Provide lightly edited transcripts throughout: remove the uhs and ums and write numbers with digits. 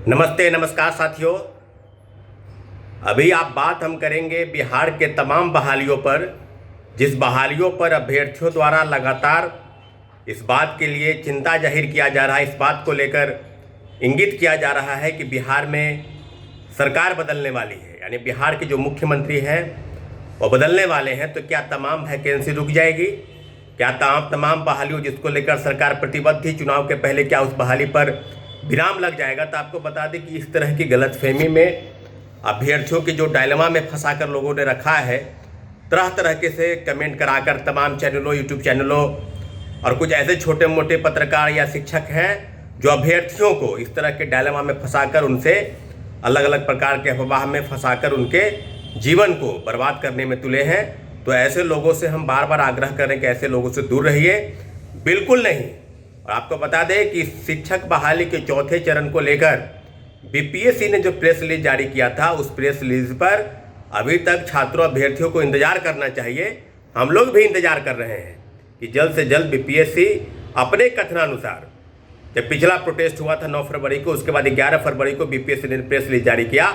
नमस्ते नमस्कार साथियों। अभी आप बात हम करेंगे बिहार के तमाम बहालियों पर, जिस बहालियों पर अभ्यर्थियों द्वारा लगातार इस बात के लिए चिंता जाहिर किया जा रहा है, इस बात को लेकर इंगित किया जा रहा है कि बिहार में सरकार बदलने वाली है, यानी बिहार के जो मुख्यमंत्री हैं वो बदलने वाले हैं। तो क्या तमाम वैकेंसी रुक जाएगी? क्या तमाम बहालियों जिसको लेकर सरकार प्रतिबद्ध थी चुनाव के पहले, क्या उस बहाली पर विराम लग जाएगा? तो आपको बता दें कि इस तरह की गलतफहमी में अभ्यर्थियों के जो डायलेमा में फंसाकर लोगों ने रखा है, तरह तरह के से कमेंट कराकर तमाम चैनलों, यूट्यूब चैनलों और कुछ ऐसे छोटे मोटे पत्रकार या शिक्षक हैं जो अभ्यर्थियों को इस तरह के डायलेमा में फंसाकर उनसे अलग अलग प्रकार के अफवाह में फंसाकर उनके जीवन को बर्बाद करने में तुले हैं। तो ऐसे लोगों से हम बार बार आग्रह करें कि ऐसे लोगों से दूर रहिए, बिल्कुल नहीं। और आपको बता दें कि शिक्षक बहाली के चौथे चरण को लेकर बीपीएससी ने जो प्रेस रिलीज जारी किया था, उस प्रेस रिलीज पर अभी तक छात्रों अभ्यर्थियों को इंतजार करना चाहिए। हम लोग भी इंतजार कर रहे हैं कि जल्द से जल्द बीपीएससी अपने कथनानुसार, जब पिछला प्रोटेस्ट हुआ था 9 फरवरी को, उसके बाद 11 फरवरी को बीपीएससी ने प्रेस रिलीज जारी किया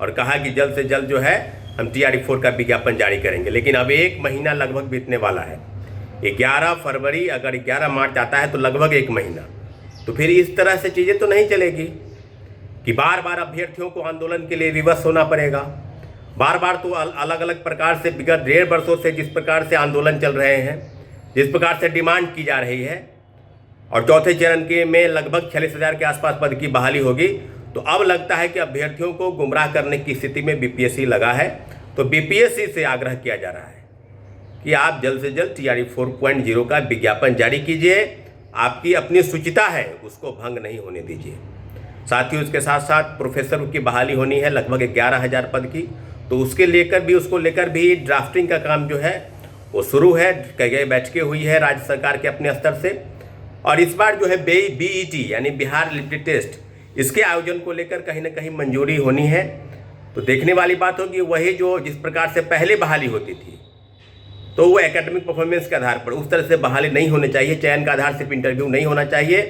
और कहा कि जल्द से जल्द जो है हम TRE 4 का विज्ञापन जारी करेंगे। लेकिन अब 1 महीना लगभग बीतने वाला है। 11 फरवरी, अगर 11 मार्च आता है तो लगभग 1 महीना। तो फिर इस तरह से चीज़ें तो नहीं चलेगी कि बार बार अभ्यर्थियों को आंदोलन के लिए विवश होना पड़ेगा। बार बार तो अलग अलग प्रकार से विगत 1.5 वर्षों से जिस प्रकार से आंदोलन चल रहे हैं, जिस प्रकार से डिमांड की जा रही है, और चौथे चरण के में लगभग 46,000 के आसपास पद की बहाली होगी। तो अब लगता है कि अभ्यर्थियों को गुमराह करने की स्थिति में बीपीएससी लगा है। तो बीपीएससी से आग्रह किया जा रहा है कि आप जल्द से जल्द TRE 4.0 का विज्ञापन जारी कीजिए। आपकी अपनी शुचिता है, उसको भंग नहीं होने दीजिए। साथ ही उसके साथ साथ प्रोफेसर की बहाली होनी है लगभग 11,000 पद की। तो उसको लेकर भी ड्राफ्टिंग का काम जो है वो शुरू है। कई बैठकें हुई है राज्य सरकार के अपने स्तर से। और इस बार जो है BET यानी बिहार एलिजिबिलिटी टेस्ट, इसके आयोजन को लेकर कहीं ना कहीं मंजूरी होनी है। तो देखने वाली बात होगी, वही जो जिस प्रकार से पहले बहाली होती थी तो वो एकेडमिक परफॉर्मेंस के आधार पर, उस तरह से बहाली नहीं होनी चाहिए। चयन का आधार सिर्फ इंटरव्यू नहीं होना चाहिए।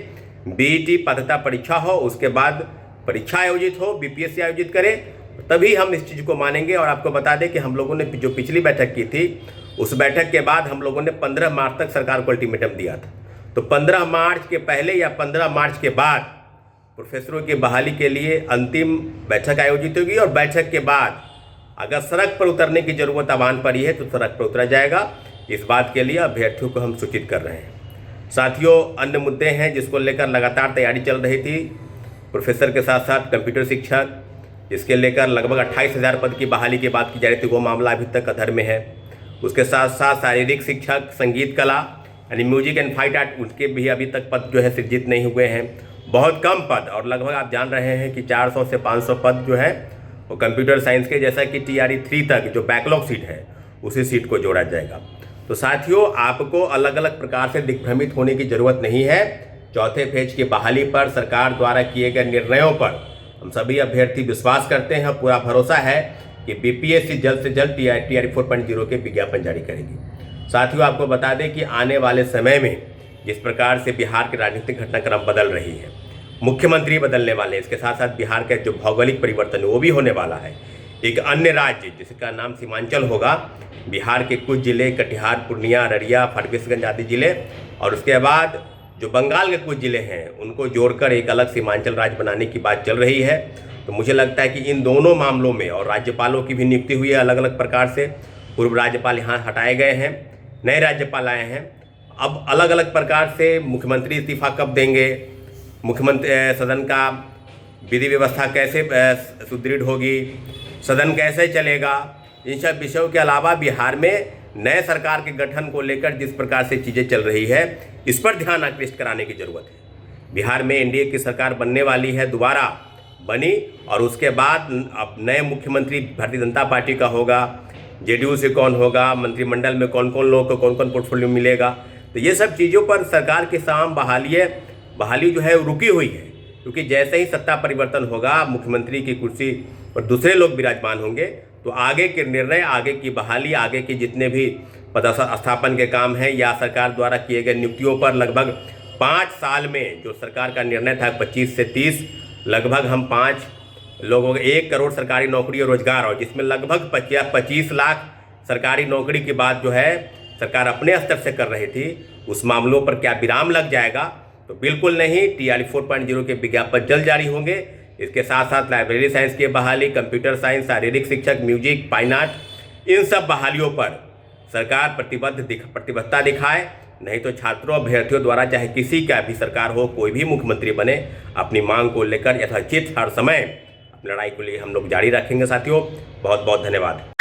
BET पात्रता परीक्षा हो, उसके बाद परीक्षा आयोजित हो, बीपीएससी आयोजित करे, तभी हम इस चीज़ को मानेंगे। और आपको बता दें कि हम लोगों ने जो पिछली बैठक की थी, उस बैठक के बाद हम लोगों ने 15 मार्च तक सरकार को अल्टीमेटम दिया था। तो 15 मार्च के पहले या 15 मार्च के बाद प्रोफेसरों की बहाली के लिए अंतिम बैठक आयोजित होगी। और बैठक के बाद अगर सड़क पर उतरने की ज़रूरत आह्वान पड़ी है तो सड़क पर उतरा जाएगा। इस बात के लिए अभ्यर्थियों को हम सूचित कर रहे हैं। साथियों, अन्य मुद्दे हैं जिसको लेकर लगातार तैयारी चल रही थी। प्रोफेसर के साथ साथ कंप्यूटर शिक्षक, जिसके लेकर लगभग 28,000 पद की बहाली की बात की जा रही थी, वो मामला अभी तक अधर में है। उसके साथ साथ शारीरिक शिक्षक, संगीत कला यानी म्यूजिक एंड फाइट आर्ट, उसके भी अभी तक पद जो है सृजित नहीं हुए हैं। बहुत कम पद, और लगभग आप जान रहे हैं कि 400 से 500 पद जो है वो कंप्यूटर साइंस के, जैसा कि TRE 3 तक जो बैकलॉग सीट है उसी सीट को जोड़ा जाएगा। तो साथियों, आपको अलग अलग प्रकार से दिग्भ्रमित होने की ज़रूरत नहीं है। चौथे फेज की बहाली पर सरकार द्वारा किए गए निर्णयों पर हम सभी अभ्यर्थी विश्वास करते हैं। पूरा भरोसा है कि बीपीएससी जल्द से जल्द TRE 4.0 के विज्ञापन जारी करेगी। साथियों, आपको बता दें कि आने वाले समय में जिस प्रकार से बिहार के राजनीतिक घटनाक्रम बदल रही है, मुख्यमंत्री बदलने वाले, इसके साथ साथ बिहार का जो भौगोलिक परिवर्तन है वो भी होने वाला है। एक अन्य राज्य जिसका नाम सीमांचल होगा, बिहार के कुछ जिले कटिहार, पूर्णिया, अररिया, फारबिसगंज आदि जिले, और उसके बाद जो बंगाल के कुछ जिले हैं उनको जोड़कर एक अलग सीमांचल राज्य बनाने की बात चल रही है। तो मुझे लगता है कि इन दोनों मामलों में, और राज्यपालों की भी नियुक्ति हुई है अलग अलग प्रकार से। पूर्व राज्यपाल यहाँ हटाए गए हैं, नए राज्यपाल आए हैं। अब अलग अलग प्रकार से मुख्यमंत्री इस्तीफा कब देंगे, मुख्यमंत्री सदन का विधि व्यवस्था कैसे सुदृढ़ होगी, सदन कैसे चलेगा, इन सब विषयों के अलावा बिहार में नए सरकार के गठन को लेकर जिस प्रकार से चीज़ें चल रही है, इस पर ध्यान आकृष्ट कराने की ज़रूरत है। बिहार में NDA की सरकार बनने वाली है, दोबारा बनी, और उसके बाद अब नए मुख्यमंत्री भारतीय जनता पार्टी का होगा, JDU से कौन होगा, मंत्रिमंडल में कौन कौन लोगों को कौन कौन पोर्टफोलियो मिलेगा। तो ये सब चीज़ों पर सरकार की तमाम बहाली जो है रुकी हुई है, क्योंकि जैसे ही सत्ता परिवर्तन होगा, मुख्यमंत्री की कुर्सी पर दूसरे लोग विराजमान होंगे, तो आगे के निर्णय, आगे की बहाली, आगे के जितने भी पदस्थापन के काम हैं या सरकार द्वारा किए गए नियुक्तियों पर लगभग 5 साल में जो सरकार का निर्णय था 25 से 30 लगभग हम 5 लोगों को 1 करोड़ सरकारी नौकरी और रोजगार, और जिसमें लगभग 25 लाख सरकारी नौकरी की बात जो है सरकार अपने स्तर से कर रही थी, उस मामलों पर क्या विराम लग जाएगा? तो बिल्कुल नहीं। TRE 4.0 के विज्ञापन जल्द जारी होंगे। इसके साथ साथ लाइब्रेरी साइंस की बहाली, कंप्यूटर साइंस, शारीरिक शिक्षक, म्यूजिक, फाइन आर्ट, इन सब बहालियों पर सरकार प्रतिबद्धता दिखाए, नहीं तो छात्रों अभ्यर्थियों द्वारा चाहे किसी का भी सरकार हो, कोई भी मुख्यमंत्री बने, अपनी मांग को लेकर यथोचित हर समय अपनी लड़ाई को लिए हम लोग जारी रखेंगे। साथियों, बहुत बहुत धन्यवाद।